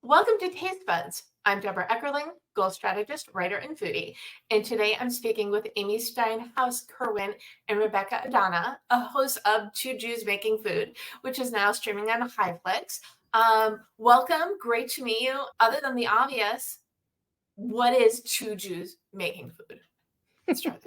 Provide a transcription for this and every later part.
Welcome to Taste Buds. I'm Deborah Eckerling, goal strategist, writer, and foodie. And today I'm speaking with Amy Steinhaus Kerwin and Rebecca Adana, a host of Two Jews Making Food, which is now streaming on HiFlix. Welcome. Great to meet you. Other than the obvious, what is Two Jews Making Food? Let's start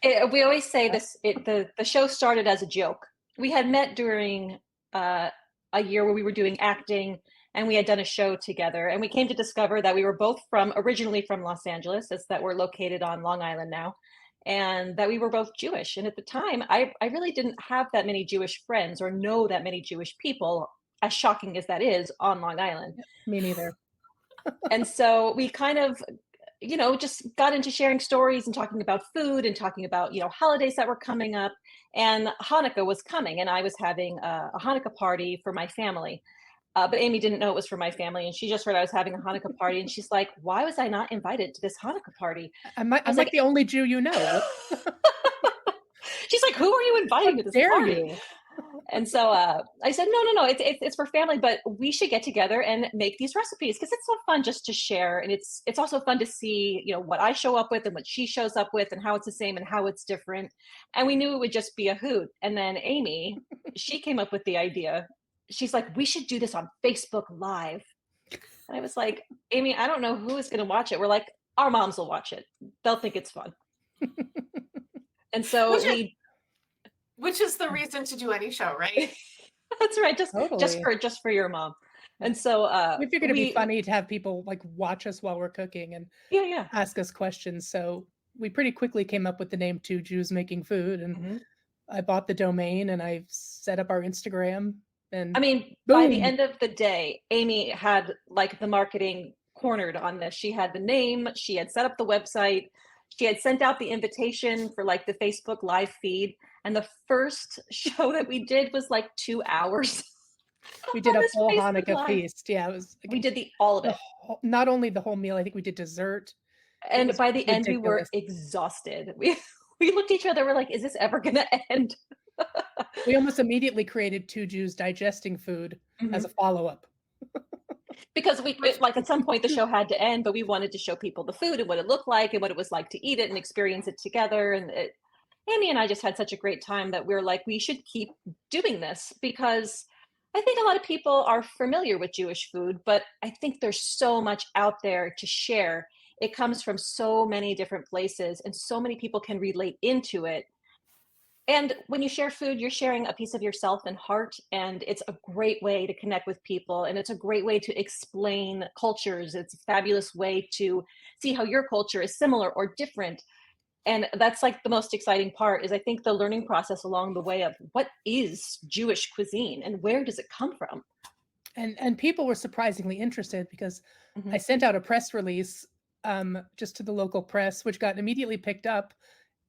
there. We always say this. The show started as a joke. We had met during a year where we were doing acting, and we had done a show together. And we came to discover that we were both originally from Los Angeles, as that we're located on Long Island now, and that we were both Jewish. And at the time, I really didn't have that many Jewish friends or know that many Jewish people, as shocking as that is, on Long Island. Me neither. And so we kind of just got into sharing stories and talking about food and talking about, holidays that were coming up. And Hanukkah was coming, and I was having a Hanukkah party for my family. But Amy didn't know it was for my family, and she just heard I was having a Hanukkah party, and she's like, "Why was I not invited to this Hanukkah party?" I'm I was like the only Jew you know. She's like, "Who are you inviting to this Dare party?" you? And so I said, no, it's for family, but we should get together and make these recipes because it's so fun just to share, and it's also fun to see what I show up with and what she shows up with, and how it's the same and how it's different. And we knew it would just be a hoot. And then Amy, she came up with the idea. She's like, "We should do this on Facebook Live." And I was like, "Amy, I don't know who is going to watch it." We're like, "Our moms will watch it. They'll think it's fun." And so Which is the reason to do any show, right? That's right. Totally. Just for your mom. And so We figured it'd be funny to have people like watch us while we're cooking and yeah. ask us questions. So we pretty quickly came up with the name Two Jews Making Food, and Mhm. I bought the domain and I set up our Instagram. And I mean, by the boom. end of the day, Amy had like the marketing cornered on this. She had the name, she had set up the website, she had sent out the invitation for like the Facebook live feed. And the first show that we did was like 2 hours We did on a this full Facebook Hanukkah live. feast. Yeah, it was We did all of it. not only the whole meal. I think we did dessert. It And was by the end, we were ridiculous. exhausted. We looked at each other, we're like, is this ever gonna end? We almost immediately created Two Jews Digesting Food as a Mhm. follow-up. Because like at some point the show had to end, but we wanted to show people the food and what it looked like and what it was like to eat it and experience it together. And Amy and I just had such a great time that we're like, we should keep doing this because I think a lot of people are familiar with Jewish food, but I think there's so much out there to share. It comes from so many different places and so many people can relate into it. And when you share food, you're sharing a piece of yourself and heart, and it's a great way to connect with people, and it's a great way to explain cultures. It's a fabulous way to see how your culture is similar or different. And that's like the most exciting part is I think the learning process along the way of what is Jewish cuisine and where does it come from? And people were surprisingly interested because I Mhm. sent out a press release, just to the local press, which got immediately picked up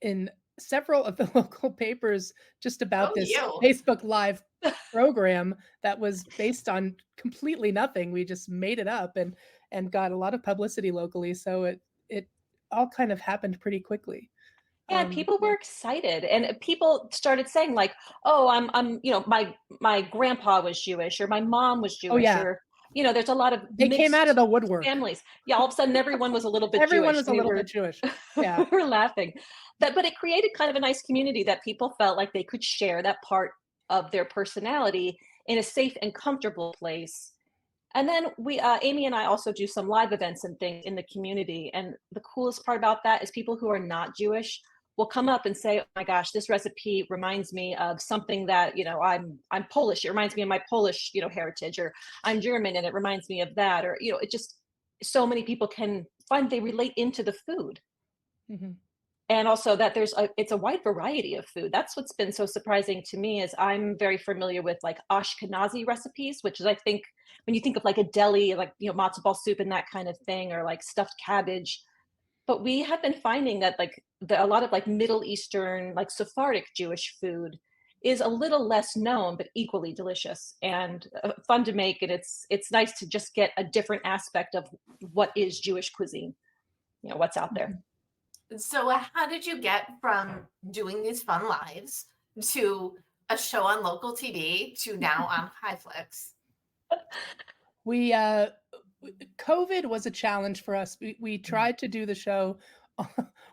in several of the local papers just about Oh, this you. Facebook Live program that was based on completely nothing. We just made it up and got a lot of publicity locally, so it all kind of happened pretty quickly. Yeah, and people Yeah. were excited, and people started saying like, "Oh, my grandpa was Jewish, or my mom was Oh, Jewish, yeah. or there's a lot of They came out of mixed the woodwork. families." Yeah, all of a sudden, everyone was a little bit Everyone Jewish. was a little bit Jewish. Yeah. We were laughing, but it created kind of a nice community that people felt like they could share that part of their personality in a safe and comfortable place. And then Amy and I also do some live events and things in the community. And the coolest part about that is people who are not Jewish will come up and say, "Oh my gosh, this recipe reminds me of something that, I'm Polish. It reminds me of my Polish, heritage, or I'm German and it reminds me of that." Or, it just so many people can find they relate into the food. Mhm. And also that it's a wide variety of food. That's what's been so surprising to me is I'm very familiar with like Ashkenazi recipes, which is I think when you think of like a deli, like matzo ball soup and that kind of thing, or like stuffed cabbage. But we have been finding that like a lot of like Middle Eastern, like Sephardic Jewish food is a little less known but equally delicious and fun to make. And it's nice to just get a different aspect of what is Jewish cuisine, what's out there. Mhm. So, how did you get from doing these fun lives to a show on local TV to now on HiFlix? We COVID was a challenge for us. We tried to do the show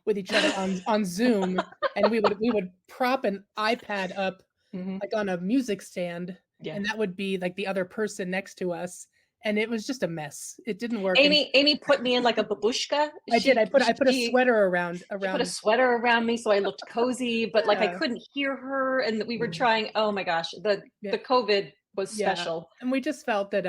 with each other on Zoom, and we would prop an iPad up Mhm. like on a music stand, Yeah. and that would be like the other person next to us, and it was just a mess. It didn't work. And Amy put me in like a babushka. I did. I put a She sweater around she put a around. sweater around me so I looked cozy, but like I Yeah, couldn't hear her, and we were trying. Oh my gosh, yeah, the COVID was yeah. special. And we just felt that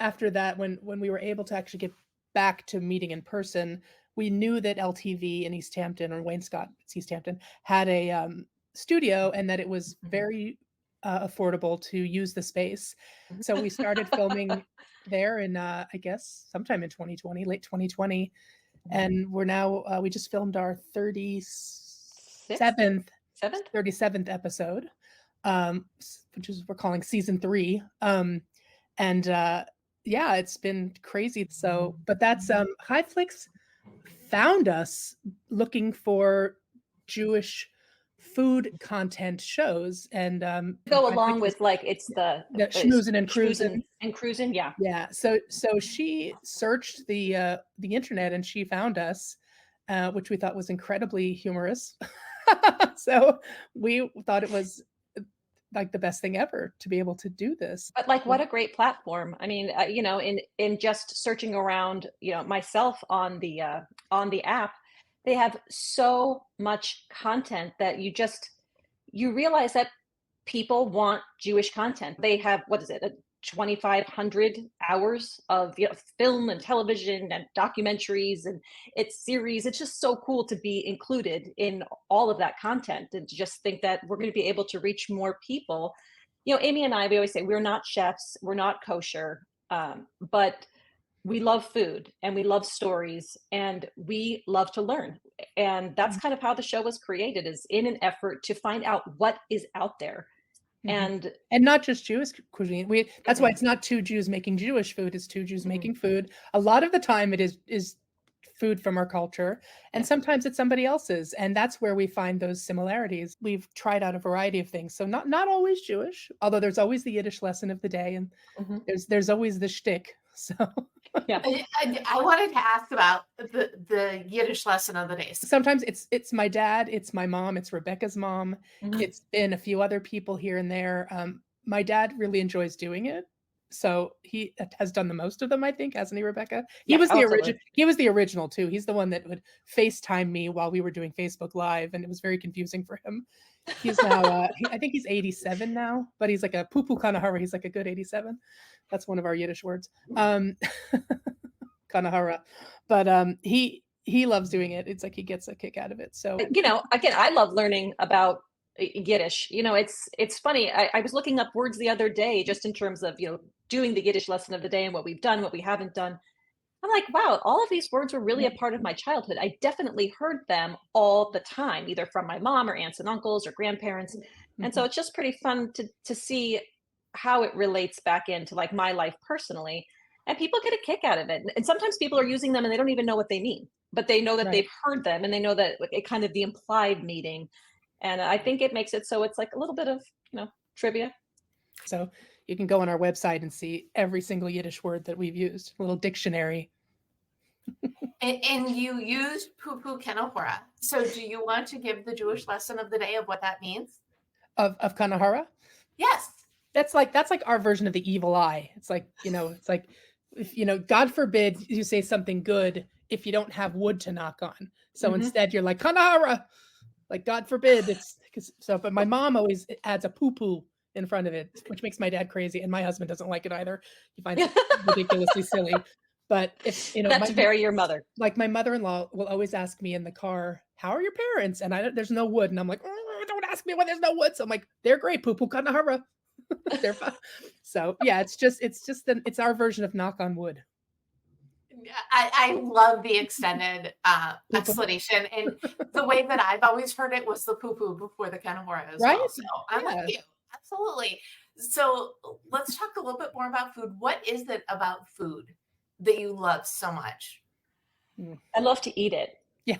after that, when we were able to actually get back to meeting in person, we knew that LTV in East Hampton, or Wainscott, it's East Hampton, had a studio, and that it was Mhm. very affordable to use the space. So we started filming there in I guess sometime in 2020, late 2020, and we're now we just filmed our Sixth, 37th seventh. 37th episode, which is we're calling season 3. And yeah, it's been crazy. So, but that's Highflix found us looking for Jewish food content shows, and Go Highflix along is with like it's the schmoozin' and cruisin'. and cruising. Yeah. Yeah, so she searched the internet and she found us, which we thought was incredibly humorous. So we thought it was like the best thing ever to be able to do this. But like, what a great platform! I mean, in just searching around, myself on the app, they have so much content that you realize that people want Jewish content. They have, what is it, 2,500 hours of film and television and documentaries and it's series. It's just so cool to be included in all of that content and to just think that we're going to be able to reach more people. Amy and I, we always say we're not chefs, we're not kosher, but we love food and we love stories and we love to learn. And that's kind of how the show was created, is in an effort to find out what is out there. Mhm. And And not just Jewish cuisine. That's why Mhm. it's not 2 Jews making Jewish food, it's 2 Jews Mhm. making food. A lot of the time it is food from our culture, and Yeah. sometimes it's somebody else's, and that's where we find those similarities. We've tried out a variety of things, so not always Jewish, although there's always the Yiddish lesson of the day, and Mhm. there's always the shtick. So Yeah. I wanted to ask about the Yiddish lesson of the day. sometimes it's my dad, it's my mom, it's Rebecca's mom, Mhm. it's been a few other people here and there. My dad really enjoys doing it, so he has done the most of them, I think, hasn't he, Rebecca? He Yeah, was the absolutely. original too. He's the one that would FaceTime me while we were doing Facebook Live, and it was very confusing for him. He's now, I think he's 87 now, but he's like a poo-poo kanahara. He's like a good 87. That's one of our Yiddish words. Kanahara. But he loves doing it. It's like he gets a kick out of it. So Again, I love learning about Yiddish. It's funny. I was looking up words the other day just in terms of, doing the Yiddish lesson of the day and what we've done, what we haven't done. I'm like, wow, all of these words were really a part of my childhood. I definitely heard them all the time, either from my mom or aunts and uncles or grandparents. And so it's just pretty fun to see how it relates back into like my life personally. And people get a kick out of it. And sometimes people are using them and they don't even know what they mean, but they know that right. they've heard them and they know that like, it kind of the implied meaning. And I think it makes it so it's like a little bit of, trivia. So you can go on our website and see every single Yiddish word that we've used, a little dictionary. And you used poo-poo kenahora. So do you want to give the Jewish lesson of the day of what that means? Of Kanahara? Yes. That's like our version of the evil eye. It's like, it's like if God forbid you say something good if you don't have wood to knock on. So Mhm. instead you're like Kanahara. Like God forbid but my mom always adds a poo-poo in front of it, which makes my dad crazy, and my husband doesn't like it either. He finds it ridiculously silly. But if That's very your mother. like my mother-in-law will always ask me in the car, "How are your parents?" And there's no wood, and I'm like, "Don't ask me when there's no wood." So I'm like, "They're great, poo-poo kanahara." They're fine. So yeah, it's our version of knock on wood. I love the extended Poo-poo. explanation. And the way that I've always heard it was the poo-poo before the kanahora as Right? well. So I'm Yeah. with you. Absolutely. So let's talk a little bit more about food. What is it about food that you love so much? I love to eat it. Yeah.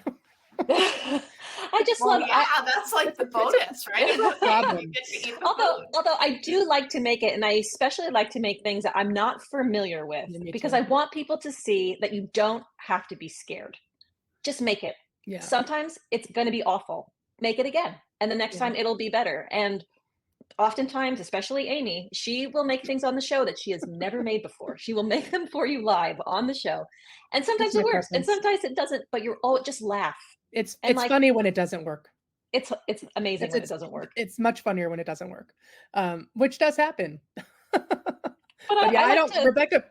I just Well, love. yeah, that's like the bonus, right? it's a problem. You get to eat the Although food. I do like to make it, and I especially like to make things that I'm not familiar with, Yeah, me because too. I want people to see that you don't have to be scared. Just make it. Yeah. Sometimes it's going to be awful. Make it again, and the next Yeah. time it'll be better. And oftentimes, especially Amy, she will make things on the show that she has never made before. She will make them for you live on the show, and That's sometimes my it works, and preference. sometimes it doesn't. But you're all just laugh, It's and like funny when it doesn't work. it's amazing It's when it it's doesn't work. it's much funnier when it doesn't work, which does happen. But But yeah, I I like don't. to. Rebecca,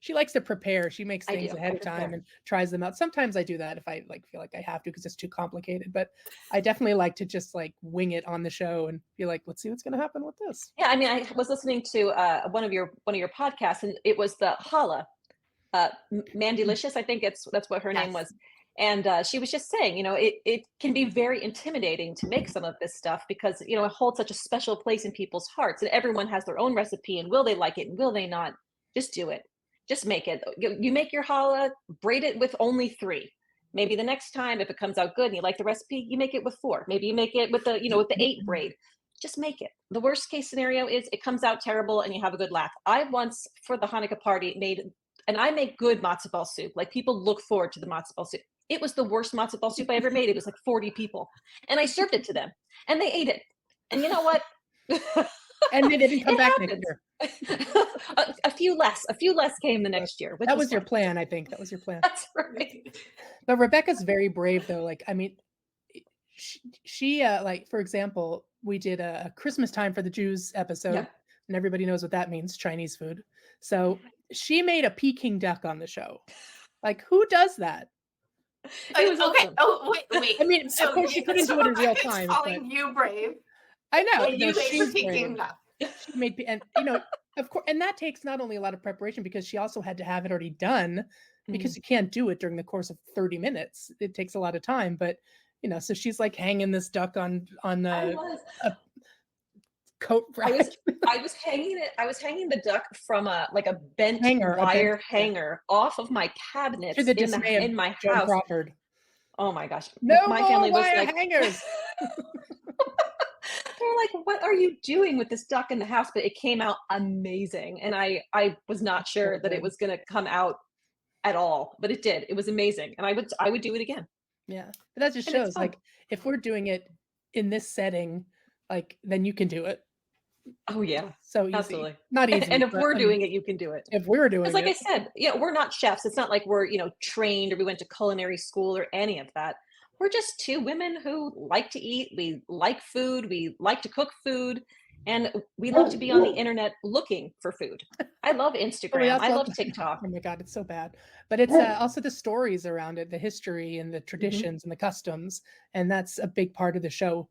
she likes to prepare. She makes I things do. ahead I of time prepare. and tries them out. Sometimes I do that if I feel like I have to because it's too complicated. But I definitely like to just like wing it on the show and be like, let's see what's going to happen with this. Yeah, I mean, I was listening to one of your podcasts, and it was the Hala, Mandylicious. I think that's what her name Yes. was, and she was just saying, it can be very intimidating to make some of this stuff because it holds such a special place in people's hearts, and everyone has their own recipe, and will they like it and will they not? Just do it, just make it. You make your challah, braid it with only 3. Maybe the next time, if it comes out good and you like the recipe, you make it with 4. Maybe you make it with the 8 braid. Just make it. The worst case scenario is it comes out terrible and you have a good laugh. I once, for the Hanukkah party, and I make good matzo ball soup. Like, people look forward to the matzo ball soup. It was the worst matzo ball soup I ever made. It was like 40 people, and I served it to them, and they ate it. And you know what? And they didn't come It back next happens. year. A few less came the next year, which That was your fun. plan, I think. That was your plan. That's right. But Rebecca's very brave, though. Like, I mean, she like, for example, we did a Christmas time for the Jews episode, Yeah. and everybody knows what that means, Chinese food. So she made a Peking duck on the show. Like, who does that? It was Okay. awesome. Oh, wait. I mean, of course, she couldn't do it in real Rebecca's time, but calling you brave. I know. And No, you made she's the Peking brave. duck. She made, and of course, and that takes not only a lot of preparation because she also had to have it already done because you can't do it during the course of 30 minutes. It takes a lot of time, but so she's like hanging this duck on I the was. coat I rack was I was hanging it. I was hanging the duck from a bent hanger, wire yeah, hanger off of my to cabinets the in dismay of my Joan house. Crawford. Oh my gosh. No My more family was wire like, hangers. they were like, "What are you doing with this duck in the house?" But it came out amazing, and I was not sure that it good. was going to come out at all, but it did. It was amazing, and I would do it again. Yeah, but that just And it's shows, fun. like, if we're doing it in this setting, like, then you can do it. Oh yeah, So easy. absolutely. Not easy. And if but, we're doing it, you can do it. if we're doing Because, like it, I said, we're not chefs. It's not like we're trained or we went to culinary school or any of that. We're just 2 women who like to eat. We like food. We like to cook food, and we love to be on the internet looking for food. I love but we Instagram. I also love TikTok. oh my God, it's so bad. But it's also the stories around it, the history and the traditions and the customs, and that's a big part of the show.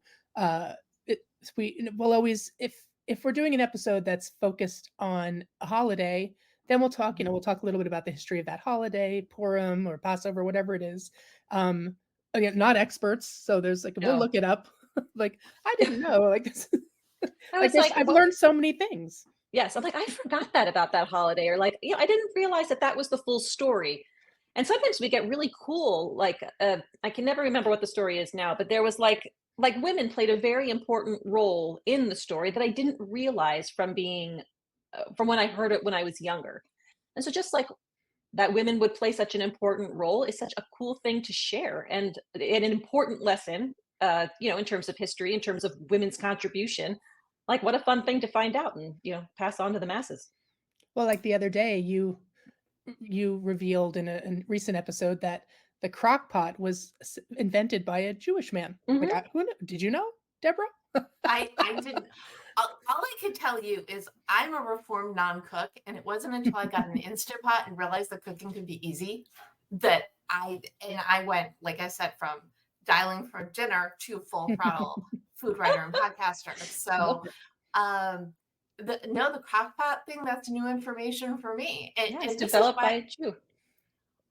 We will always, if we're doing an episode that's focused on a holiday, then we'll talk. We'll talk a little bit about the history of that holiday, Purim or Passover, whatever it is. Again, not experts, so there's like we'll No. look it up. Like, I didn't know. Like this, I was I've learned so many things. yes, I'm like, I forgot that about that holiday, or like, I didn't realize that was the full story. And sometimes we get really cool, like, I can never remember what the story is now, but there was like women played a very important role in the story that I didn't realize from being, from when I heard it when I was younger. And so just like that women would play such an important role is such a cool thing to share, and an important lesson, in terms of history, in terms of women's contribution. Like, what a fun thing to find out and pass on to the masses. Well, like the other day, you revealed in a recent episode that the crock pot was invented by a Jewish man. Like, did you know, Deborah? I didn't. All I can tell you is I'm a reformed non-cook, and it wasn't until I got an Instant Pot and realized that cooking could be easy that I went, like I said, from dialing for dinner to full throttle food writer and podcaster. So, the crock pot thing, that's new information for me. Yeah, And it's this is developed by a Jew.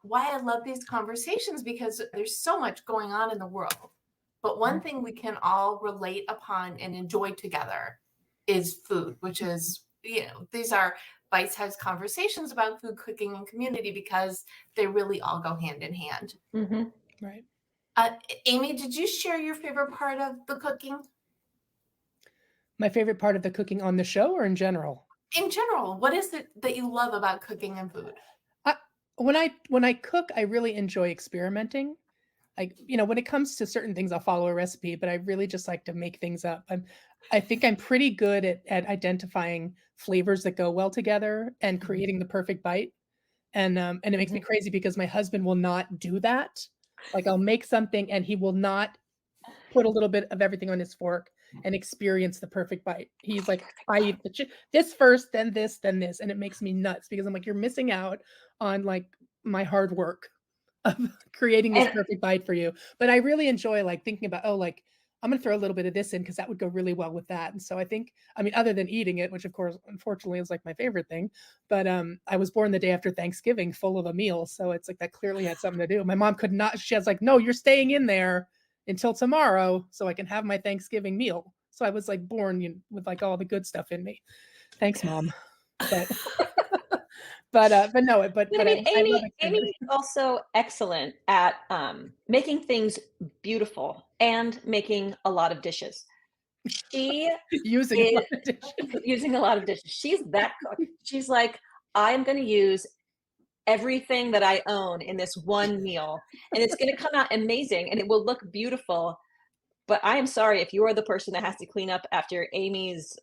why I love these conversations, because there's so much going on in the world. But one thing we can all relate upon and enjoy together is food, which is, these are bite-sized conversations about food, cooking, and community because they really all go hand in hand. Mm-hmm. Right. Amy, did you share your favorite part of the cooking? My favorite part of the cooking on the show or in general? In general, what is it that you love about cooking and food? I, when I cook, I really enjoy experimenting. Like, when it comes to certain things, I'll follow a recipe, but I really just like to make things up. I think I'm pretty good at identifying flavors that go well together and creating the perfect bite. And it makes me crazy because my husband will not do that. Like, I'll make something and he will not put a little bit of everything on his fork and experience the perfect bite. He's like, I eat this first, then this, then this, and it makes me nuts because I'm like, you're missing out on like my hard work of creating this And perfect bite for you. But I really enjoy like thinking about, oh, like I'm gonna throw a little bit of this in because that would go really well with that. And so I think, I mean, other than eating it, which of course, unfortunately, is like my favorite thing, but I was born the day after Thanksgiving, full of a meal, so it's like that clearly had something to do. My mom could not. She was like, "No, you're staying in there until tomorrow, so I can have my Thanksgiving meal." So I was like born with like all the good stuff in me. Thanks, mom. But but no, but I mean, I love Amy experimenting. is also excellent at making things beautiful and making a lot of dishes. She Using a is lot of dishes. using a lot of dishes. She's that cook. She's like, I'm going to use everything that I own in this one meal, and it's going to come out amazing, and it will look beautiful. But I am sorry if you are the person that has to clean up after Amy's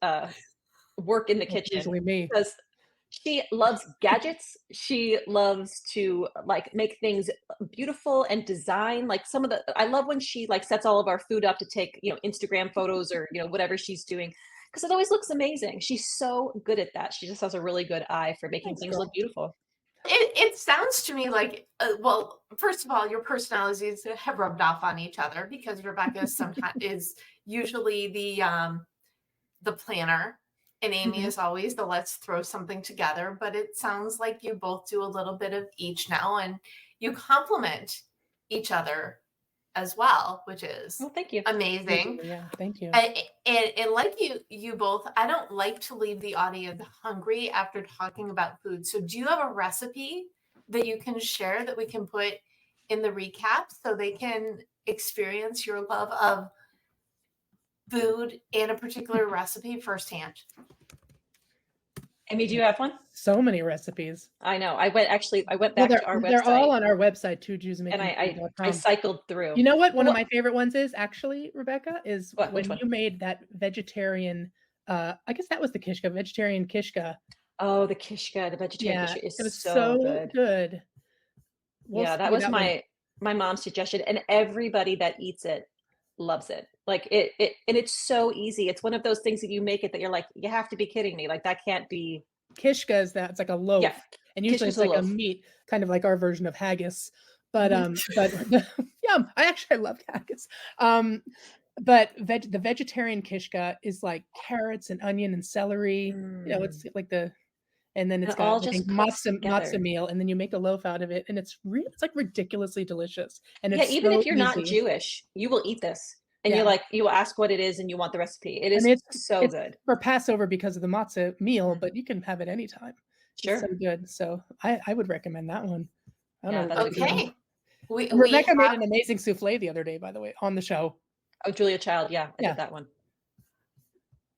work in the It's kitchen, usually me. because she loves gadgets. She loves to like make things beautiful and design. Like some of the, I love when she like sets all of our food up to take, Instagram photos or, whatever she's doing, because it always looks amazing. She's so good at that. She just has a really good eye for making Thanks, things girl. look beautiful. It sounds to me like, well, first of all, your personalities have rubbed off on each other because Rebecca sometimes is usually the planner, and Amy Mhm. is always the let's throw something together. But it sounds like you both do a little bit of each now, and you complement each other as well, which is Well, thank you. We amazing. do, yeah. Thank you. And like you both, I don't like to leave the audience hungry after talking about food. So do you have a recipe that you can share that we can put in the recap so they can experience your love of food and a particular recipe firsthand? Amy, do you have one? So many recipes. I know. I went Well, back to our they're all website on our website, and I twojewsmakingfood.com. cycled through. You know what? One of Well, my favorite ones is actually, Rebecca, is what? Which when one? you made that vegetarian, I guess that was the kishka, vegetarian kishka. Oh, the kishka, the vegetarian Yeah, kishka it is was so so good. good. We'll Yeah, that see was that one. my mom's suggestion, and everybody that eats it loves it. Like and it's so easy. It's one of those things that you make it that you're like, you have to be kidding me. Like that can't be. Kishka is that it's like a Yeah, loaf, and usually kishka's it's a like a loaf. meat, kind of like our version of haggis. But Mhm. but yum, I love haggis. But the vegetarian kishka is like carrots and onion and celery. It's Mm. like and then And it's it got all I think just cooks matzo together. meal, and then you make a loaf out of it, and it's like ridiculously delicious, and Yeah, it's even so if you're not easy. Jewish, you will eat this, and Yeah, you will ask what it is, and you want the recipe. It I is mean so it's good. for Passover because of the matzah meal, Mhm. but you can have it anytime. It's so Sure. good. So I would recommend that one. I don't know Yeah, what that's you're a good one. doing. Okay. We And we Rebecca made have an amazing souffle the other day, by the way, on the show. Oh, Julia Child. Yeah, I did Yeah. that one.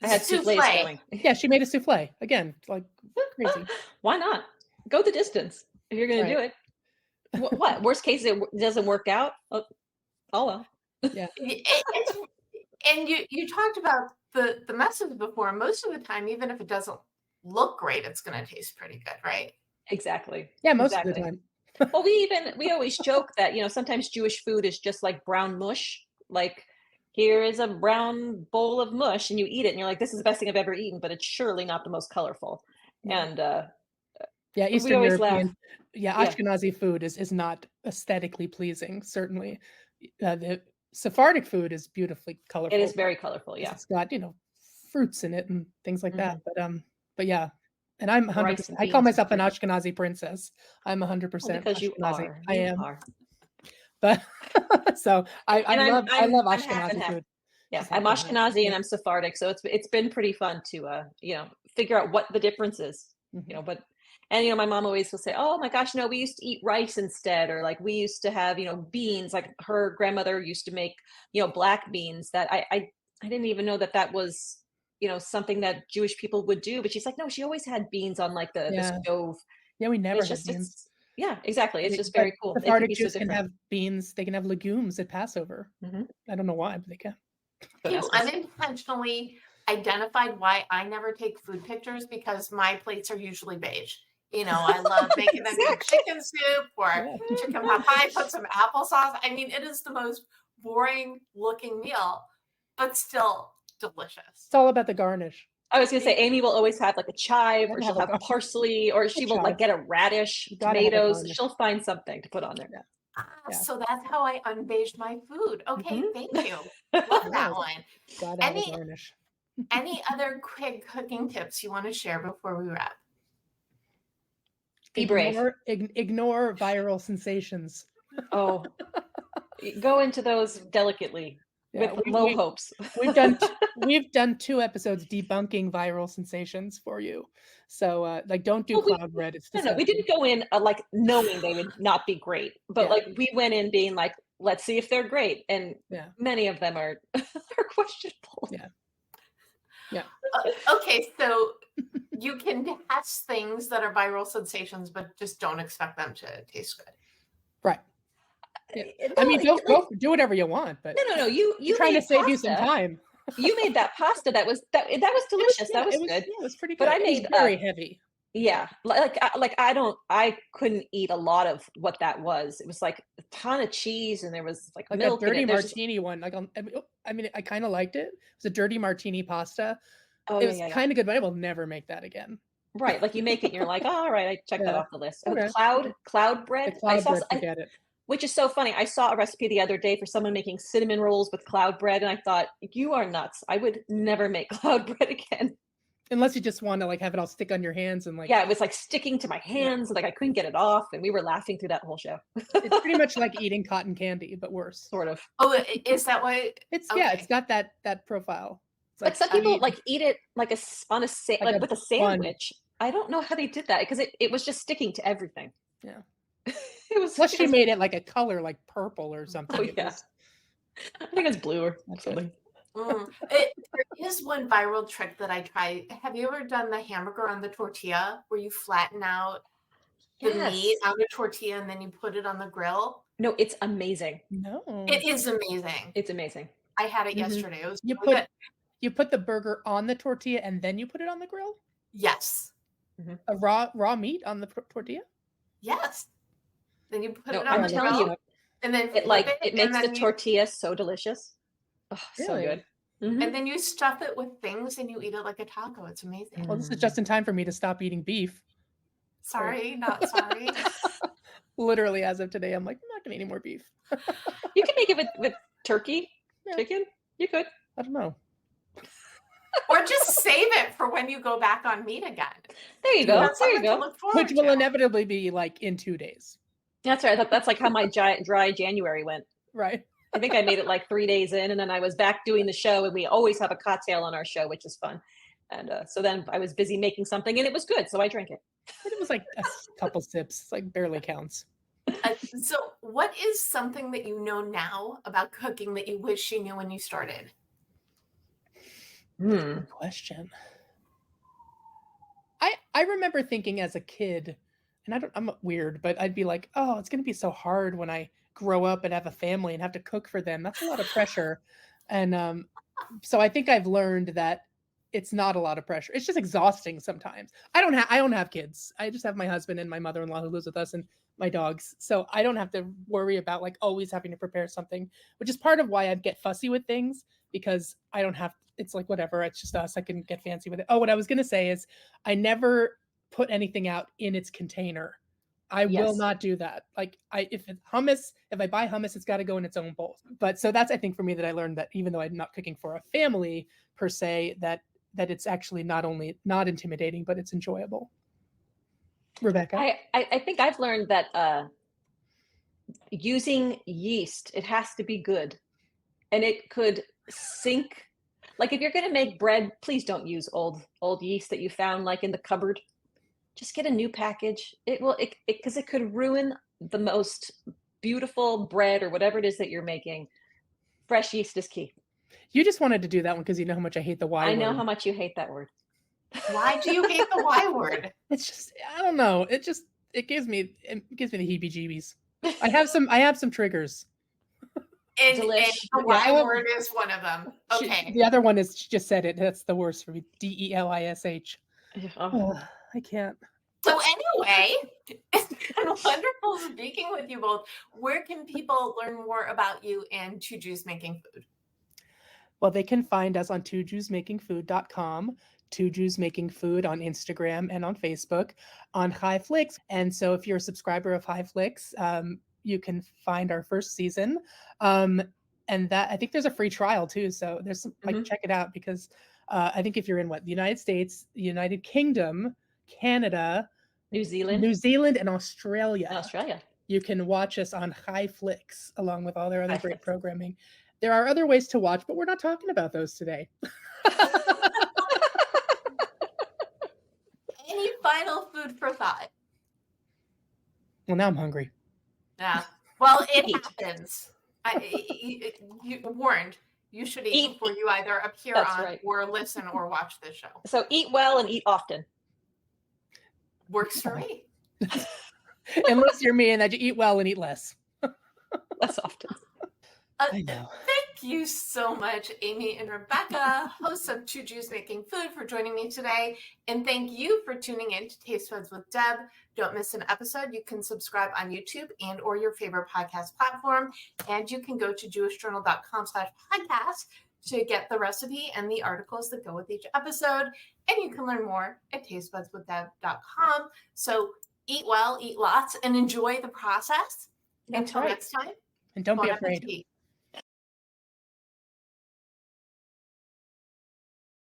I had soufflés souffle. going. Yeah, she made a souffle. Again, like crazy. Why not? Go the distance if you're gonna Right. do it. What? Worst case, doesn't work out? Oh well. Yeah. It's and you talked about the methods before. Most of the time, even if it doesn't look great, it's going to taste pretty good, right? Exactly. Yeah, most of the Exactly. time. Well, we always joke that, sometimes Jewish food is just like brown mush. Like, here is a brown bowl of mush, and you eat it, and you're like, this is the best thing I've ever eaten, but it's surely not the most colorful. Yeah. And Yeah, we Eastern always laugh. European. Yeah, Yeah, Ashkenazi food is not aesthetically pleasing, certainly. The Sephardic food is beautifully it is colorful very colorful. because Yeah. it's got, fruits in it and things like that. Hmm. But yeah. And I'm Rice 100%. and I call beans and myself an fruit. Ashkenazi princess. I'm Well, 100% because you Ashkenazi. are. I You am. are. But so I And love I'm half and Ashkenazi half. food. Yeah, Just I'm have to admit. Ashkenazi Yeah. and I'm Sephardic, so it's been pretty fun to figure out what the difference is. Mhm. But And, my mom always will say, "Oh my gosh, no, we used to eat rice instead," or like we used to have, beans. Like her grandmother used to make, black beans that I didn't even know that that was, something that Jewish people would do. But she's like, no, she always had beans on like the Yeah. stove. Yeah, we And never had beans. yeah, exactly. It's just But very cool. It can Sephardic be so Jews can different. have beans, they can have legumes at Passover. Mhm. I don't know why, but they can. Don't You ask us. unintentionally identified why I never take food pictures because my plates are usually beige. I love making them eat chicken soup or Yeah. chicken pot pie, put some applesauce. I mean, it is the most boring looking meal, but still delicious. It's all about the garnish. I was gonna say Amy will always have like a chive, or Gotta she'll have a have parsley, or she will like chive. get a radish, Gotta have a tomatoes. garnish. She'll find something to put on there. Yeah. So that's how I unbeiged my food. Okay, Mhm. thank you. Love that Yes. one. Gotta have a Any garnish. any other quick cooking tips you want to share before we wrap? Be brave. Ignore viral sensations. Oh, go into those delicately Yeah, with low hopes. we've done 2 episodes debunking viral sensations for you. So like don't do Well, we- cloud bread. It's No, we disgusting. didn't go in like knowing they would not be great, but Yeah. like we went in being like, let's see if they're great, and Yeah. many of them are are questionable. Yeah. Okay, so you can test things that are viral sensations, but just don't expect them to taste good. Right. Yeah. No, I mean, like- go do whatever you want, but No. You I'm trying to made save you some pasta. time. You made that pasta that was delicious. That was good. Yeah, it was pretty good. But I It was made, very heavy. Yeah, I couldn't eat a lot of what that was. It was like a ton of cheese, and there was like Like a milk in dirty it. There's just, martini one. Like I mean, I kind of liked it. It was a dirty martini pasta. oh It yeah, was yeah, yeah. kind of good, but I will never make that again. Right. Like you make it, and you're like, oh, all right, I checked that Yeah. off the list. Oh, Okay. cloud The bread. cloud bread, forget it. Which is so funny. I saw a recipe the other day for someone making cinnamon rolls with cloud bread, and I thought, you are nuts. I would never make cloud bread again. Unless you just want to like have it all stick on your hands and like Yeah, it was like sticking to my hands, like I couldn't get it off, and we were laughing through that whole show. it's pretty much like eating cotton candy, but worse. Sort of. Oh, is that why? It's Okay. it's got that profile. It's But some people sweet. like eat it like on a Like a with a bun. sandwich. I don't know how they did that because it was just sticking to everything. Yeah. It was. Plus she made it like a color like purple or something. Oh, It yeah. was- I think it's blue or That's something. There is one viral trick that I try. Have you ever done the hamburger on the tortilla where you flatten out the meat Yes. on the tortilla and then you put it on the grill? No, it's amazing. No. It is amazing. It's amazing. I had it Mhm. yesterday. It was You really good. You put the burger on the tortilla and then you put it on the grill? Yes. A raw meat on the tortilla? Yes. Then you put No, it on I'm the telling grill you, and then it flip it and makes the then tortilla so delicious. Oh, so Really? good. Mhm. and then you stuff it with things and you eat it like a taco. It's amazing. Well, this is just in time for me to stop eating beef. Sorry, not sorry. Literally, as of today, I'm like, I'm not gonna eat any more beef. You can make it with turkey, Yeah. chicken. You could. I don't know. Or just save it for when you go back on meat again. There you go. That's There you something to go. look forward Which will to. inevitably be like in 2 days. That's right. That's like how my dry January went. Right. I think I made it like 3 days in, and then I was back doing the show, and we always have a cocktail on our show, which is fun. And so then I was busy making something, and it was good, so I drank it. But it was like a couple sips, like barely counts. So, what is something that you know now about cooking that you wish you knew when you started? Good question. I remember thinking as a kid, and I'm weird, but I'd be like, oh, it's gonna be so hard when I grow up and have a family and have to cook for them. That's a lot of pressure. And so I think I've learned that it's not a lot of pressure. It's just exhausting sometimes. I don't have kids. I just have my husband and my mother-in-law who lives with us and my dogs. So I don't have to worry about like always having to prepare something, which is part of why I get fussy with things because I don't have it's like whatever, it's just us. I can get fancy with it. Oh, what I was going to say is I never put anything out in its container. I will Yes. not do that. Like if it's hummus, if I buy hummus, it's got to go in its own bowl. But so that's I think for me that I learned that even though I'm not cooking for a family per se, that it's actually not only not intimidating, but it's enjoyable. Rebecca. I think I've learned that using yeast, it has to be good, and it could sink. Like if you're going to make bread, please don't use old yeast that you found like in the cupboard. just get a new package. It will, because it could ruin the most beautiful bread or whatever it is that you're making. Fresh yeast is key. You just wanted to do that one because you know how much I hate the Y I know word. how much you hate that word. Why do you hate the Y word? It's just, I don't know. It gives me the heebie-jeebies. I have some triggers. And Delish. the Yeah, Y I will- word is one of them. Okay. The other one is, she just said it. That's the worst for me. DELISH. Oh, I can't. So anyway, it's been wonderful speaking with you both. Where can people learn more about you and Two Jews Making Food? Well, they can find us on twojewsmakingfood.com, Two Jews Making Food on Instagram and on Facebook, on HiFlix. And so if you're a subscriber of HiFlix, you can find our first season. And that, I think there's a free trial too. So there's some, like, check it out, because I think if you're in the United States, the United Kingdom, Canada, New Zealand, and Australia, you can watch us on HiFlix along with all their other great programming. There are other ways to watch, but we're not talking about those today. Any final food for thought? Well, now I'm hungry. Yeah. Well, it happens. You warned. You should eat before you either appear on or listen or watch this show. So eat well and eat often. Works for me. Unless you're me and that you eat well and eat less. Less often. I know. Thank you so much, Amy and Rebecca, hosts of Two Jews Making Food, for joining me today. And thank you for tuning in to Taste Buds with Deb. Don't miss an episode. You can subscribe on YouTube and or your favorite podcast platform. And you can go to jewishjournal.com/podcast to get the recipe and the articles that go with each episode. And you can learn more at tastebudswithdeb.com. So eat well, eat lots, and enjoy the process. Until next time. And don't be bon afraid. appetit.